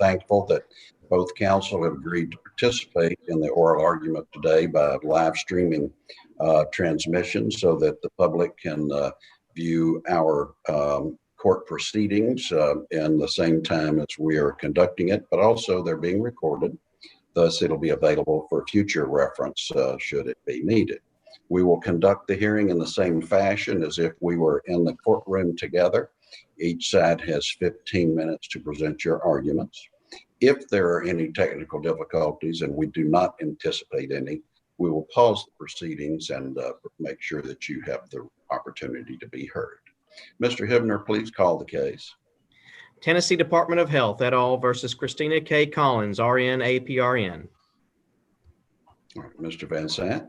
thankful that both counsel have agreed to participate in the oral argument today by live streaming transmission so that the public can view our court proceedings in the same time as we are conducting it, but also they're being recorded. Thus, it'll be available for future reference should it be needed. We will conduct the hearing in the same fashion as if we were in the courtroom together. Each side has 15 minutes to present your arguments. If there are any technical difficulties, and we do not anticipate any, we will pause the proceedings and make sure that you have the opportunity to be heard. Mr. Hibner, please call the case. Tennessee Department of Health et al. Versus Christina K. Collins, RN, APRN. All right, Mr. Van Sant.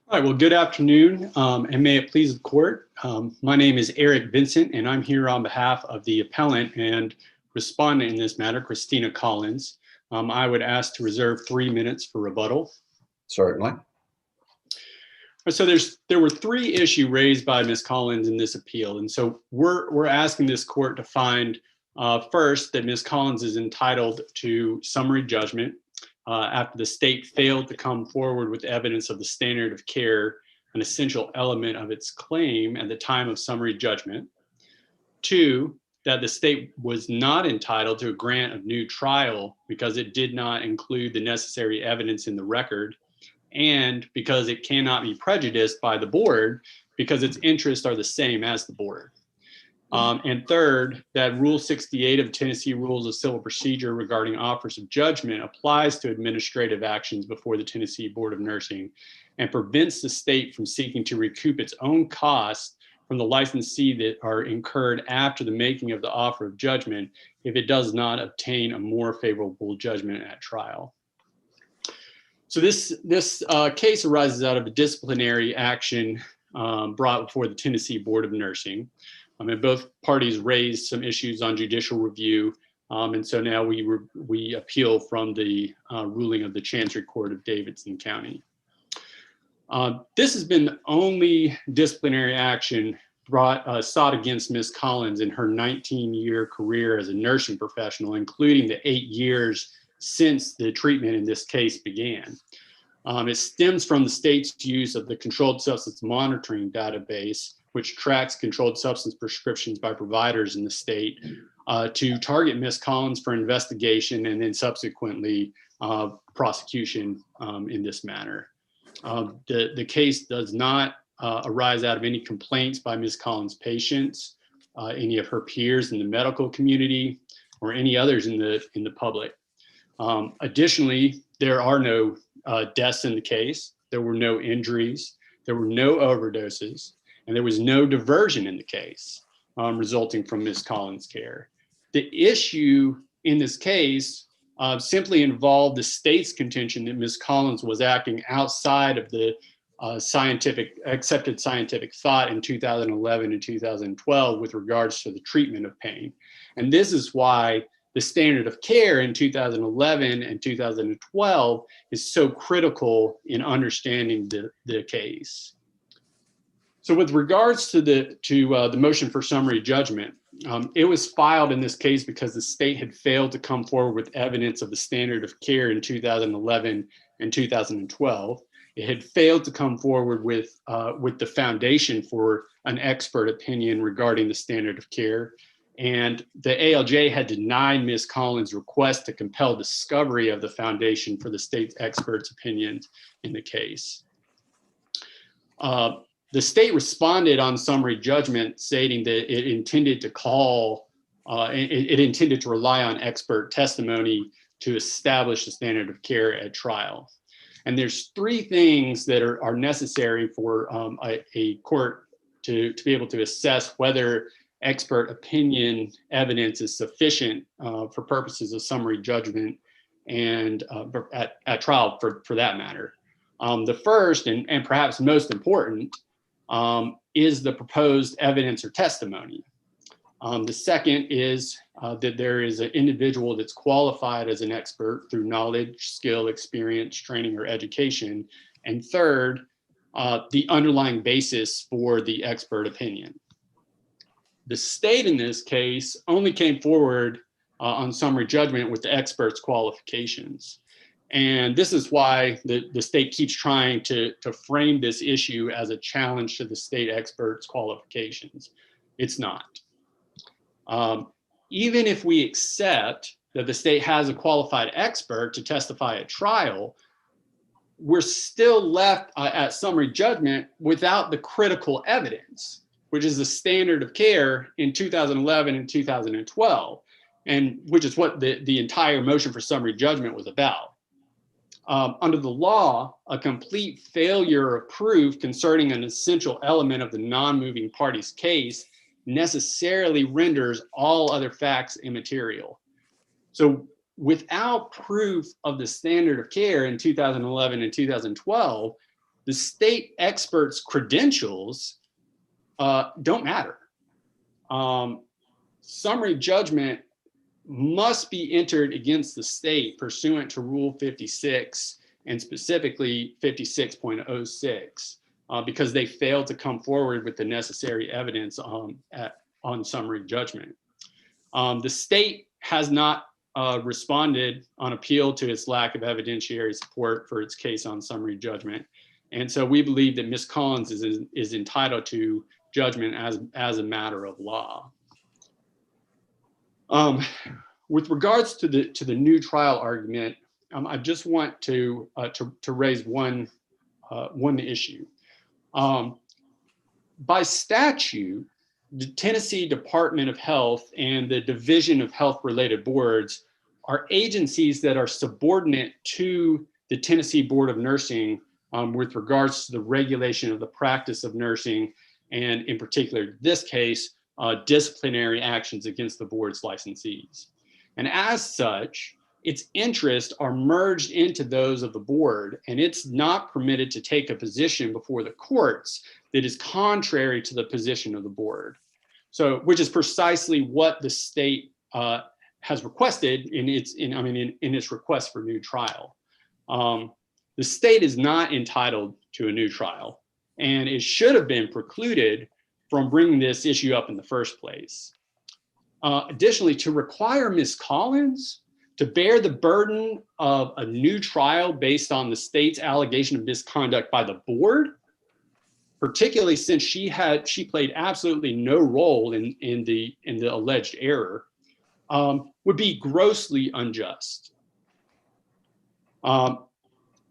All right, well, good afternoon, and may it please the court. My name is Eric Vincent, and I'm here on behalf of the appellant and respondent in this matter, Christina Collins. I would ask to reserve 3 minutes for rebuttal. Certainly. So there were 3 issues raised by Ms. Collins in this appeal, and so we're asking this court to find first that Ms. Collins is entitled to summary judgment after the state failed to come forward with evidence of the standard of care, an essential element of its claim at the time of summary judgment. 2, that the state was not entitled to a grant of new trial because it did not include the necessary evidence in the record, and because it cannot be prejudiced by the board because its interests are the same as the board. And 3rd, that Rule 68 of Tennessee Rules of Civil Procedure regarding offers of judgment applies to administrative actions before the Tennessee Board of Nursing and prevents the state from seeking to recoup its own costs from the licensee that are incurred after the making of the offer of judgment if it does not obtain a more favorable judgment at trial. So this case arises out of a disciplinary action brought before the Tennessee Board of Nursing. And both parties raised some issues on judicial review, and so now we appeal from the ruling of the Chancery Court of Davidson County. This has been the only disciplinary action sought against Ms. Collins in her 19-year career as a nursing professional, including the 8 years since the treatment in this case began. It stems from the state's use of the Controlled Substance Monitoring Database, which tracks controlled substance prescriptions by providers in the state to target Ms. Collins for investigation and then subsequently prosecution in this matter. The case does not arise out of any complaints by Ms. Collins' patients, any of her peers in the medical community, or any others in the public. Additionally, there are no deaths in the case. There were no injuries. There were no overdoses. And there was no diversion in the case resulting from Ms. Collins' care. The issue in this case simply involved the state's contention that Ms. Collins was acting outside of the accepted scientific thought in 2011 and 2012 with regards to the treatment of pain. And this is why the standard of care in 2011 and 2012 is so critical in understanding the case. So with regards to the motion for summary judgment, it was filed in this case because the state had failed to come forward with evidence of the standard of care in 2011 and 2012. It had failed to come forward with the foundation for an expert opinion regarding the standard of care. And the ALJ had denied Ms. Collins' request to compel discovery of the foundation for the state's expert's opinions in the case. The state responded on summary judgment stating that it intended to rely on expert testimony to establish the standard of care at trial. And there's 3 things that are necessary for a court to be able to assess whether expert opinion evidence is sufficient for purposes of summary judgment and at trial for that matter. The first and perhaps most important is the proposed evidence or testimony. The second is that there is an individual that's qualified as an expert through knowledge, skill, experience, training, or education. And 3rd, the underlying basis for the expert opinion. The state in this case only came forward on summary judgment with the expert's qualifications. And this is why the state keeps trying to frame this issue as a challenge to the state expert's qualifications. It's not. Even if we accept that the state has a qualified expert to testify at trial, we're still left at summary judgment without the critical evidence, which is the standard of care in 2011 and 2012, and which is what the entire motion for summary judgment was about. Under the law, a complete failure of proof concerning an essential element of the non-moving party's case necessarily renders all other facts immaterial. So without proof of the standard of care in 2011 and 2012, the state expert's credentials don't matter. Summary judgment must be entered against the state pursuant to Rule 56 and specifically 56.06 because they failed to come forward with the necessary evidence on summary judgment. The state has not responded on appeal to its lack of evidentiary support for its case on summary judgment. And so we believe that Ms. Collins is entitled to judgment as a matter of law. With regards to the new trial argument, I just want to raise one issue. By statute, the Tennessee Department of Health and the Division of Health-Related Boards are agencies that are subordinate to the Tennessee Board of Nursing with regards to the regulation of the practice of nursing, and in particular, this case, disciplinary actions against the board's licensees. And as such, its interests are merged into those of the board, and it's not permitted to take a position before the courts that is contrary to the position of the board. So, which is precisely what the state has requested in its request for new trial. The state is not entitled to a new trial, and it should have been precluded from bringing this issue up in the first place. Additionally, to require Ms. Collins to bear the burden of a new trial based on the state's allegation of misconduct by the board, particularly since she played absolutely no role in the alleged error, would be grossly unjust.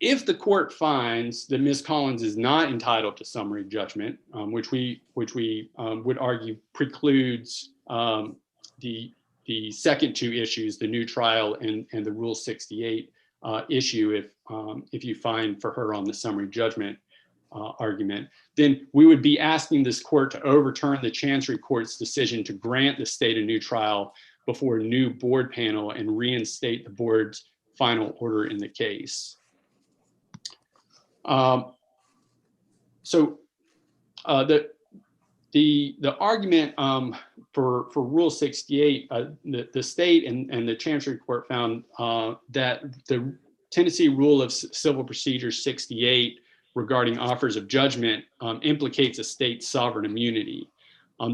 If the court finds that Ms. Collins is not entitled to summary judgment, which we would argue precludes the second two issues, the new trial and the Rule 68 issue, if you find for her on the summary judgment argument, then we would be asking this court to overturn the Chancery Court's decision to grant the state a new trial before a new board panel and reinstate the board's final order in the case. The argument for Rule 68, the state and the Chancery Court found that the Tennessee Rule of Civil Procedure 68 regarding offers of judgment implicates a state's sovereign immunity.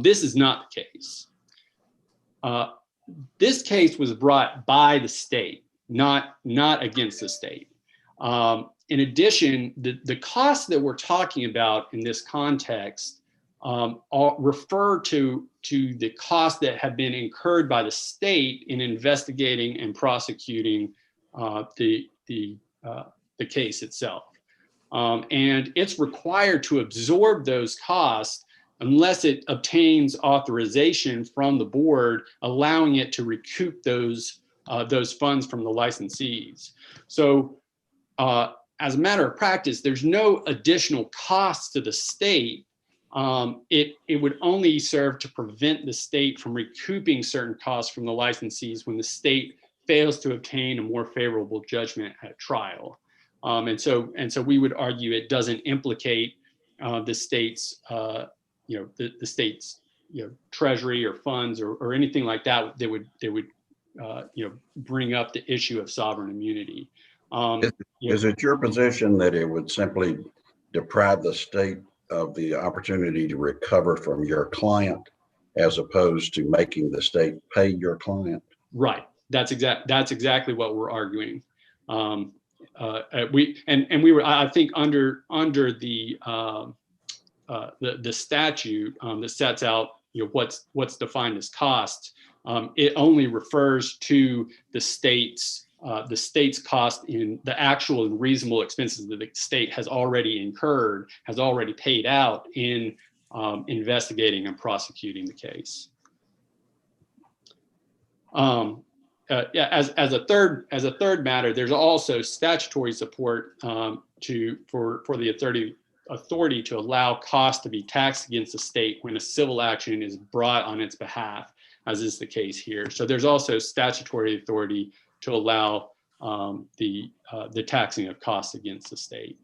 This is not the case. This case was brought by the state, not against the state. In addition, the costs that we're talking about in this context refer to the costs that have been incurred by the state in investigating and prosecuting the case itself. And it's required to absorb those costs unless it obtains authorization from the board, allowing it to recoup those funds from the licensees. So as a matter of practice, there's no additional costs to the state. It would only serve to prevent the state from recouping certain costs from the licensees when the state fails to obtain a more favorable judgment at trial. And so we would argue it doesn't implicate the state's, the state's, treasury or funds or anything like that. They would bring up the issue of sovereign immunity. Is it your position that it would simply deprive the state of the opportunity to recover from your client as opposed to making the state pay your client? Right. That's exactly what we're arguing. We were, I think, under the statute that sets out, what's defined as cost. It only refers to the state's cost in the actual and reasonable expenses that the state has already incurred, has already paid out in investigating and prosecuting the case. As a third matter, there's also statutory support for the authority to allow costs to be taxed against the state when a civil action is brought on its behalf, as is the case here. So there's also statutory authority to allow the taxing of costs against the state.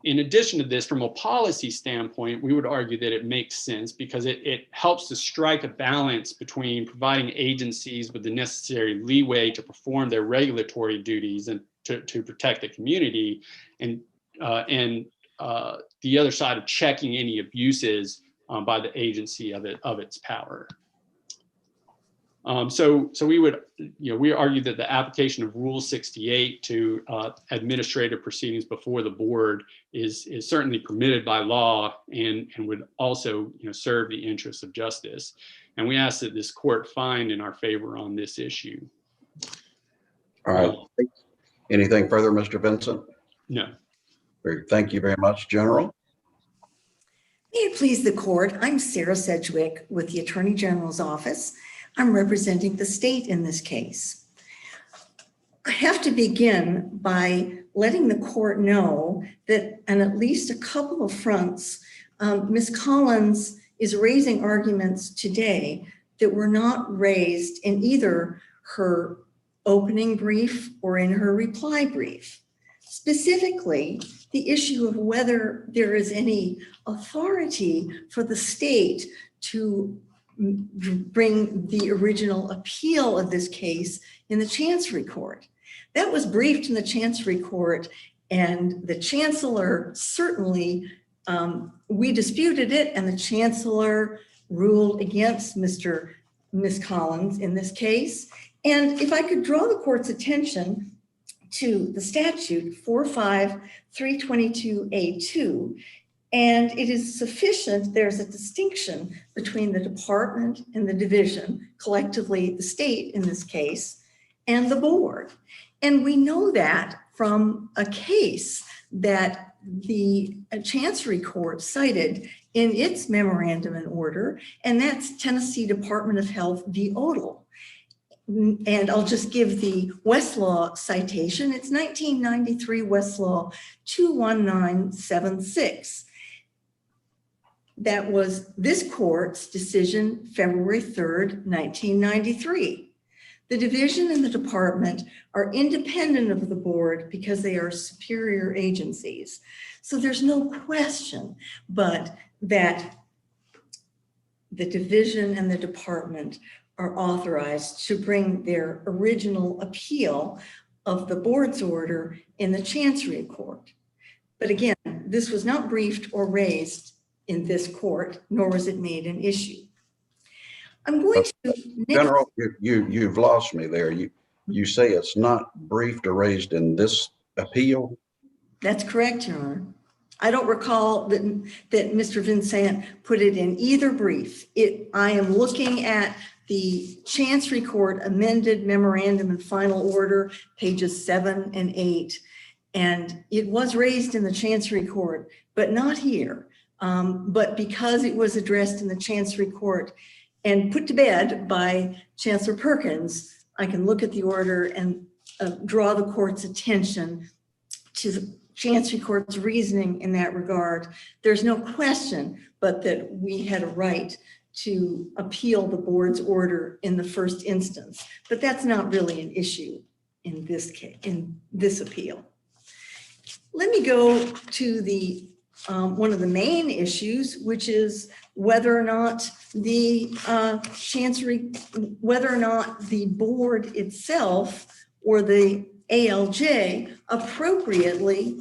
In addition to this, from a policy standpoint, we would argue that it makes sense because it helps to strike a balance between providing agencies with the necessary leeway to perform their regulatory duties and to protect the community, and the other side of checking any abuses by the agency of its power. So we argue that the application of Rule 68 to administrative proceedings before the board is certainly permitted by law and would also serve the interests of justice. And we ask that this court find in our favor on this issue. All right. Anything further, Mr. Vincent? No. Great. Thank you very much, General. May it please the court, I'm Sarah Sedgwick with the Attorney General's office. I'm representing the state in this case. I have to begin by letting the court know that on at least a couple of fronts, Ms. Collins is raising arguments today that were not raised in either her opening brief or in her reply brief. Specifically, the issue of whether there is any authority for the state to bring the original appeal of this case in the Chancery Court. That was briefed in the Chancery Court, and the Chancellor certainly, we disputed it, and the Chancellor ruled against Ms. Collins in this case. And if I could draw the court's attention to the statute 45322A2, and it is sufficient, there's a distinction between the department and the division, collectively the state in this case, and the board. And we know that from a case that the Chancery Court cited in its memorandum and order, and that's Tennessee Department of Health v. Odle. And I'll just give the Westlaw citation. It's 1993 Westlaw 21976. That was this court's decision, February 3rd, 1993. The division and the department are independent of the board because they are superior agencies. So there's no question but that the division and the department are authorized to bring their original appeal of the board's order in the Chancery Court. But again, this was not briefed or raised in this court, nor was it made an issue. I'm going to— General, you've lost me there. You say it's not briefed or raised in this appeal? That's correct, Your Honor. I don't recall that Mr. Vincent put it in either brief. I am looking at the Chancery Court amended memorandum and final order, pages 7 and 8, and it was raised in the Chancery Court, but not here. But because it was addressed in the Chancery Court and put to bed by Chancellor Perkins, I can look at the order and draw the court's attention to the Chancery Court's reasoning in that regard. There's no question but that we had a right to appeal the board's order in the first instance, but that's not really an issue in this case, in this appeal. Let me go to the one of the main issues, which is whether or not the whether or not the board itself or the ALJ appropriately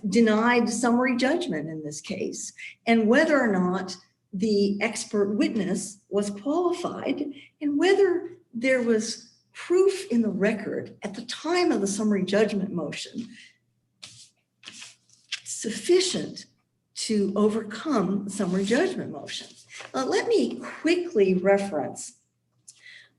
denied summary judgment in this case, and whether or not the expert witness was qualified and whether there was proof in the record at the time of the summary judgment motion sufficient to overcome the summary judgment motion. Let me quickly reference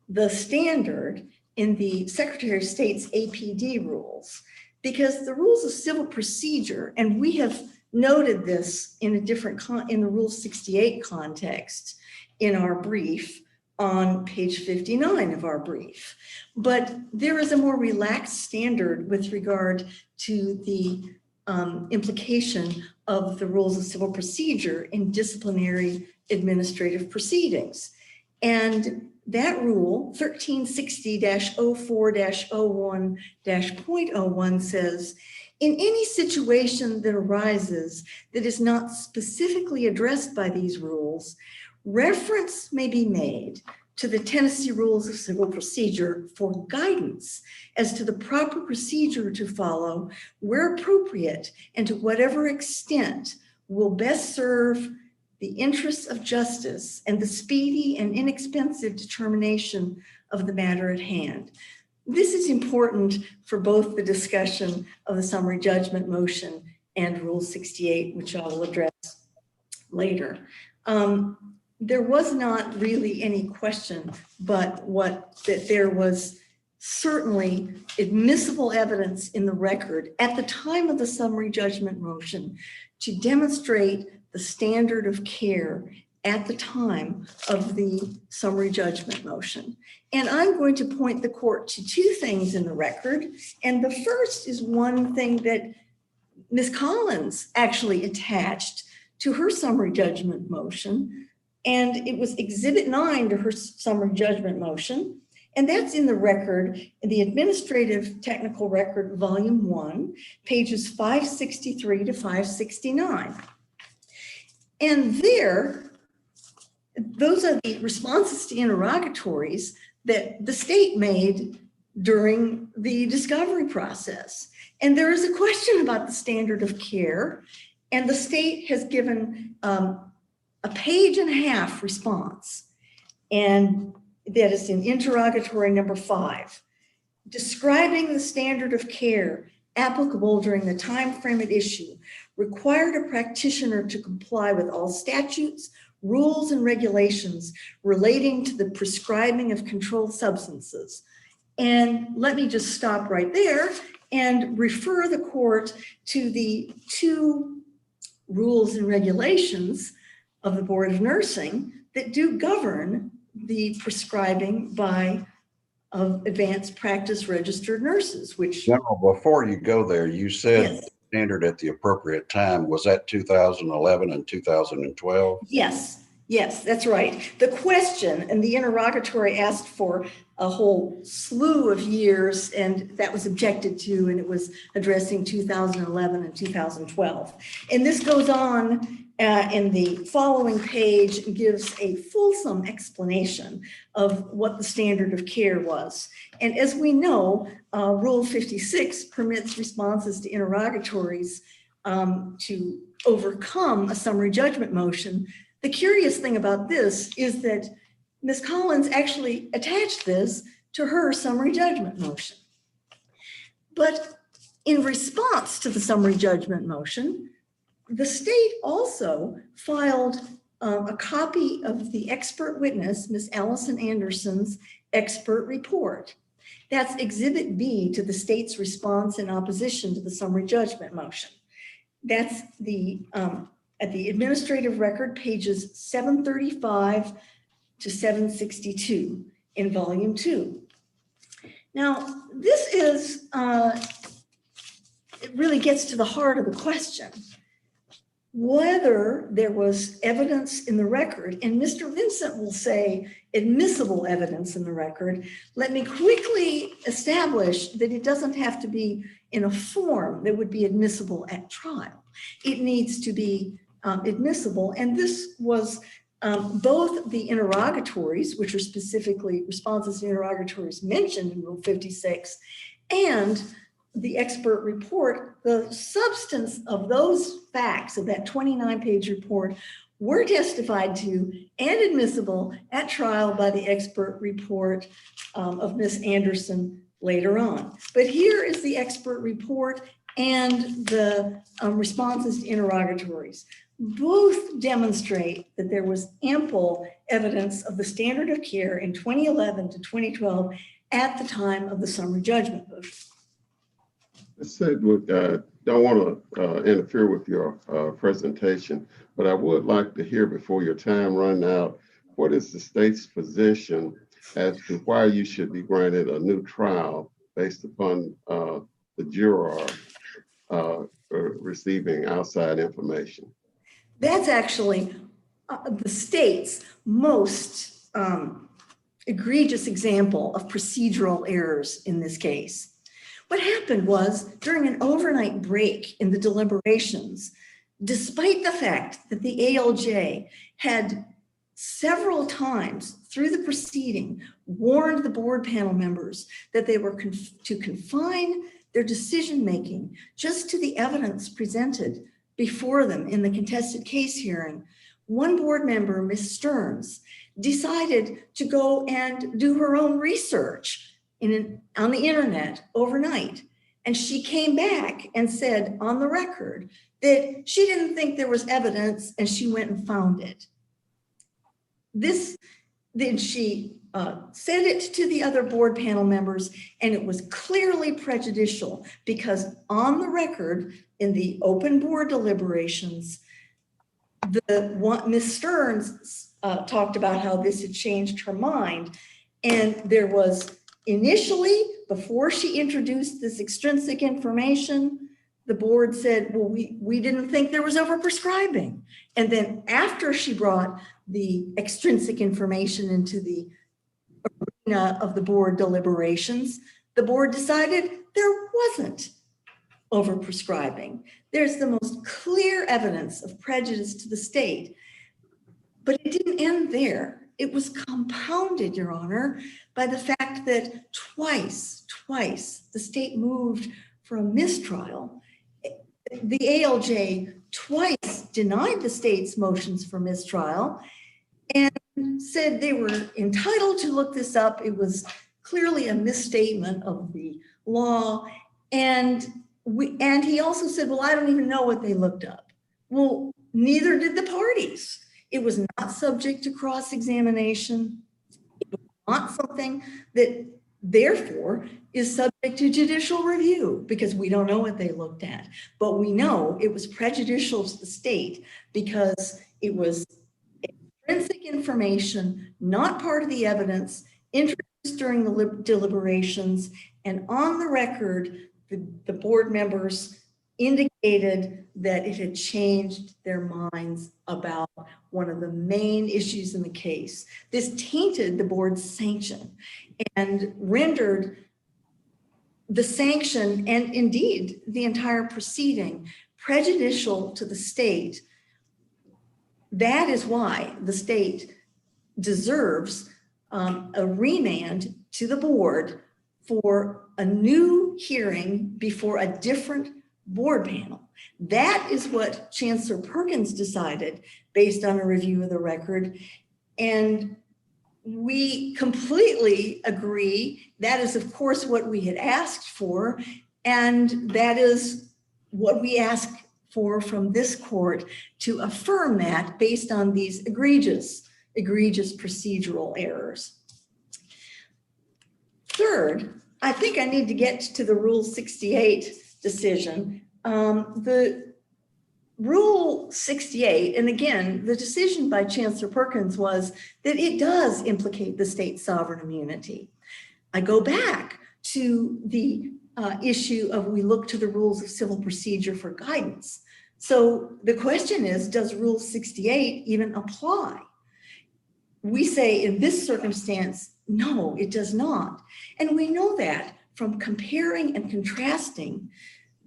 the standard in the Secretary of State's APD rules, because the rules of civil procedure, and we have noted this in a different in the Rule 68 context in our brief on page 59 of our brief, but there is a more relaxed standard with regard to the implication of the rules of civil procedure in disciplinary administrative proceedings. And that rule, 1360-04-01-.01 says, in any situation that arises that is not specifically addressed by these rules, reference may be made to the Tennessee Rules of Civil Procedure for guidance as to the proper procedure to follow where appropriate and to whatever extent will best serve the interests of justice and the speedy and inexpensive determination of the matter at hand. This is important for both the discussion of the summary judgment motion and Rule 68, which I will address later. There was not really any question but that there was certainly admissible evidence in the record at the time of the summary judgment motion to demonstrate the standard of care at the time of the summary judgment motion. And I'm going to point the court to two things in the record. And the first is one thing that Ms. Collins actually attached to her summary judgment motion. And it was Exhibit 9 to her summary judgment motion. And that's in the record, in the Administrative Technical Record, Volume 1, pages 563 to 569. And there, those are the responses to interrogatories that the state made during the discovery process. And there is a question about the standard of care, and the state has given a page and a half response, and that is in interrogatory number 5, describing the standard of care applicable during the time frame at issue, required a practitioner to comply with all statutes, rules, and regulations relating to the prescribing of controlled substances. And let me just stop right there and refer the court to the 2 rules and regulations of the Board of Nursing that do govern the prescribing of advanced practice registered nurses, which— General, before you go there, you said Yes. Standard at the appropriate time. Was that 2011 and 2012? Yes, that's right. The question and the interrogatory asked for a whole slew of years, and that was objected to, and it was addressing 2011 and 2012. And this goes on in the following page and gives a fulsome explanation of what the standard of care was. And as we know, Rule 56 permits responses to interrogatories to overcome a summary judgment motion. The curious thing about this is that Ms. Collins actually attached this to her summary judgment motion. But in response to the summary judgment motion, the state also filed a copy of the expert witness, Ms. Allison Anderson's expert report. That's Exhibit B to the state's response in opposition to the summary judgment motion. That's at the administrative record, pages 735 to 762 in Volume 2. Now, this is, it really gets to the heart of the question, whether there was evidence in the record, and Mr. Vincent will say admissible evidence in the record. Let me quickly establish that it doesn't have to be in a form that would be admissible at trial. It needs to be admissible, and this was both the interrogatories, which are specifically responses to interrogatories mentioned in Rule 56, and the expert report. The substance of those facts of that 29-page report were testified to and admissible at trial by the expert report of Ms. Anderson later on. But here is the expert report and the responses to interrogatories. Both demonstrate that there was ample evidence of the standard of care in 2011 to 2012 at the time of the summary judgment motion. I said, don't want to interfere with your presentation, but I would like to hear before your time runs out, what is the state's position as to why you should be granted a new trial based upon the juror receiving outside information? That's actually the state's most egregious example of procedural errors in this case. What happened was, during an overnight break in the deliberations, despite the fact that the ALJ had several times through the proceeding warned the board panel members that they were to confine their decision-making just to the evidence presented before them in the contested case hearing, one board member, Ms. Stearns, decided to go and do her own research on the internet overnight. And she came back and said on the record that she didn't think there was evidence and she went and found it. Then she said it to the other board panel members, and it was clearly prejudicial because on the record in the open board deliberations, Ms. Stearns talked about how this had changed her mind. And there was initially, before she introduced this extrinsic information, the board said, well, we didn't think there was overprescribing. And then after she brought the extrinsic information into the arena of the board deliberations, the board decided there wasn't overprescribing. There's the most clear evidence of prejudice to the state, but it didn't end there. It was compounded, Your Honor, by the fact that twice, the state moved for a mistrial. The ALJ twice denied the state's motions for mistrial and said they were entitled to look this up. It was clearly a misstatement of the law. And he also said, well, I don't even know what they looked up. Well, neither did the parties. It was not subject to cross-examination. It was not something that therefore is subject to judicial review because we don't know what they looked at. But we know it was prejudicial to the state because it was extrinsic information, not part of the evidence, introduced during the deliberations, and on the record, the board members indicated that it had changed their minds about one of the main issues in the case. This tainted the board's sanction and rendered the sanction and indeed the entire proceeding prejudicial to the state. That is why the state deserves a remand to the board for a new hearing before a different board panel. That is what Chancellor Perkins decided based on a review of the record. And we completely agree. That is, of course, what we had asked for. And that is what we ask for from this court to affirm that based on these egregious procedural errors. Third, I think I need to get to the Rule 68 decision. The Rule 68, and again, the decision by Chancellor Perkins was that it does implicate the state's sovereign immunity. I go back to the issue of we look to the rules of civil procedure for guidance. So the question is, does Rule 68 even apply? We say in this circumstance, no, it does not. And we know that from comparing and contrasting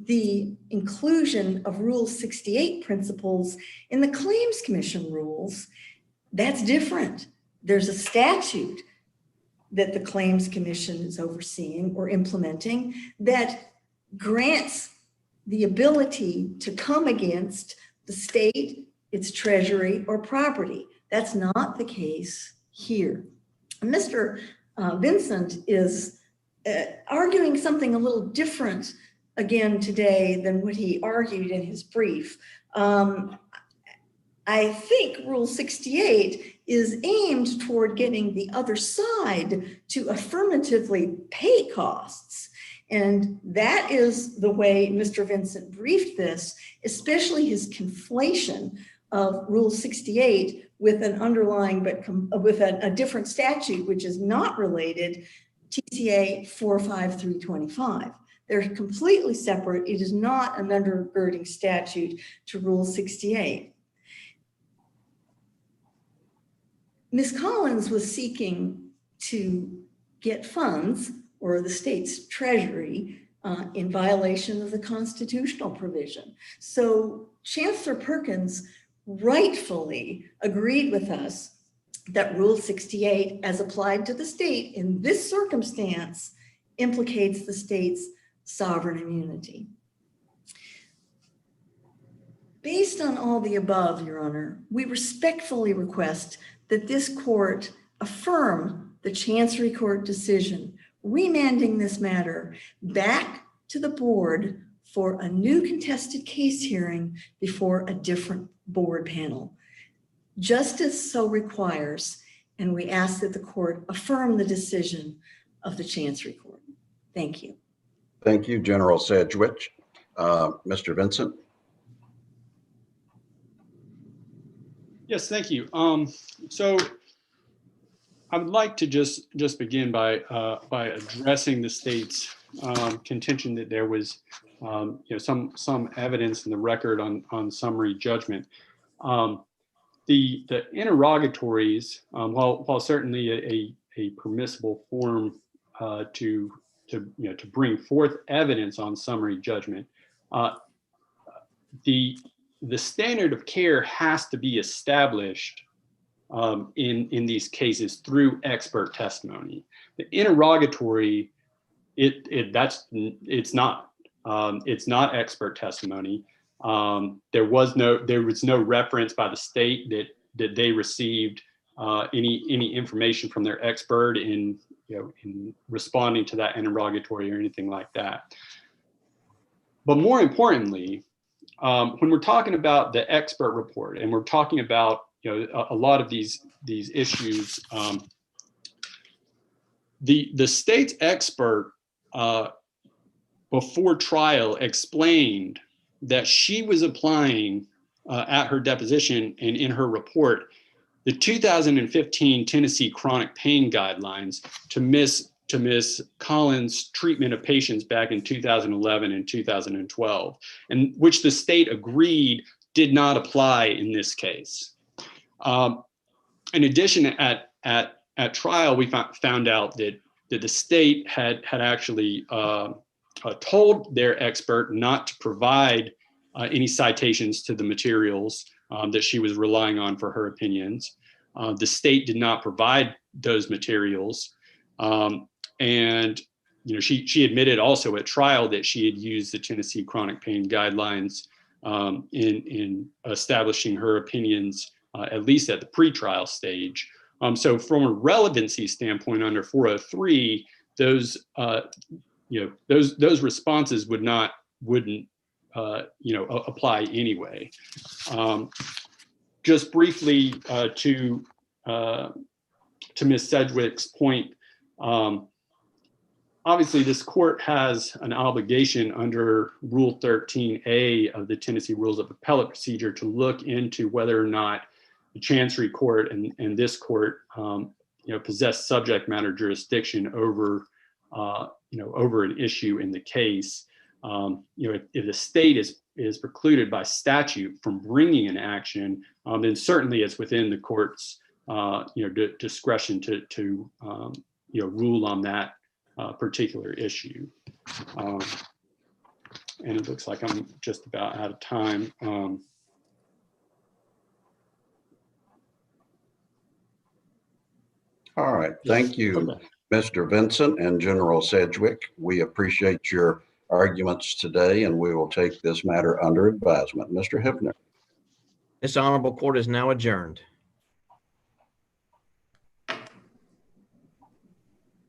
the inclusion of Rule 68 principles in the Claims Commission rules. That's different. There's a statute that the Claims Commission is overseeing or implementing that grants the ability to come against the state its treasury or property. That's not the case here. Mr. Vincent is arguing something a little different again today than what he argued in his brief. I think Rule 68 is aimed toward getting the other side to affirmatively pay costs. And that is the way Mr. Vincent briefed this, especially his conflation of Rule 68 with an underlying, but with a different statute, which is not related, TCA 45325. They're completely separate. It is not an undergirding statute to Rule 68. Ms. Collins was seeking to get funds, or the state's treasury, in violation of the constitutional provision. So Chancellor Perkins rightfully agreed with us that Rule 68, as applied to the state in this circumstance, implicates the state's sovereign immunity. Based on all the above, Your Honor, we respectfully request that this court affirm the Chancery Court decision, remanding this matter back to the board for a new contested case hearing before a different board panel. Justice so requires, and we ask that the court affirm the decision of the Chancery Court. Thank you. Thank you, General Sedgwick. Mr. Vincent? Yes, thank you. So I would like to just begin by addressing the state's contention that there was some evidence in the record on summary judgment. The interrogatories, while certainly a permissible form to bring forth evidence on summary judgment, the standard of care has to be established in these cases through expert testimony. The interrogatory, it's not expert testimony. There was no reference by the state that they received any information from their expert in responding to that interrogatory or anything like that. But more importantly, when we're talking about the expert report and we're talking about a lot of these issues, the state's expert before trial explained that she was applying at her deposition and in her report the 2015 Tennessee chronic pain guidelines to Ms. Collins' treatment of patients back in 2011 and 2012, and which the state agreed did not apply in this case. In addition, at trial, we found out that the state had actually told their expert not to provide any citations to the materials that she was relying on for her opinions. The state did not provide those materials. And she admitted also at trial that she had used the Tennessee chronic pain guidelines in establishing her opinions, at least at the pretrial stage. So from a relevancy standpoint under 403, those responses wouldn't apply anyway. Just briefly to Ms. Sedgwick's point, obviously this court has an obligation under Rule 13A of the Tennessee Rules of Appellate Procedure to look into whether or not the Chancery Court and this court possess subject matter jurisdiction over an issue in the case. If the state is precluded by statute from bringing an action, then certainly it's within the court's discretion to rule on that particular issue. And it looks like I'm just about out of time. All right, thank you, okay, Mr. Vincent and General Sedgwick. We appreciate your arguments today, and we will take this matter under advisement. Mr. Hibner. This honorable court is now adjourned.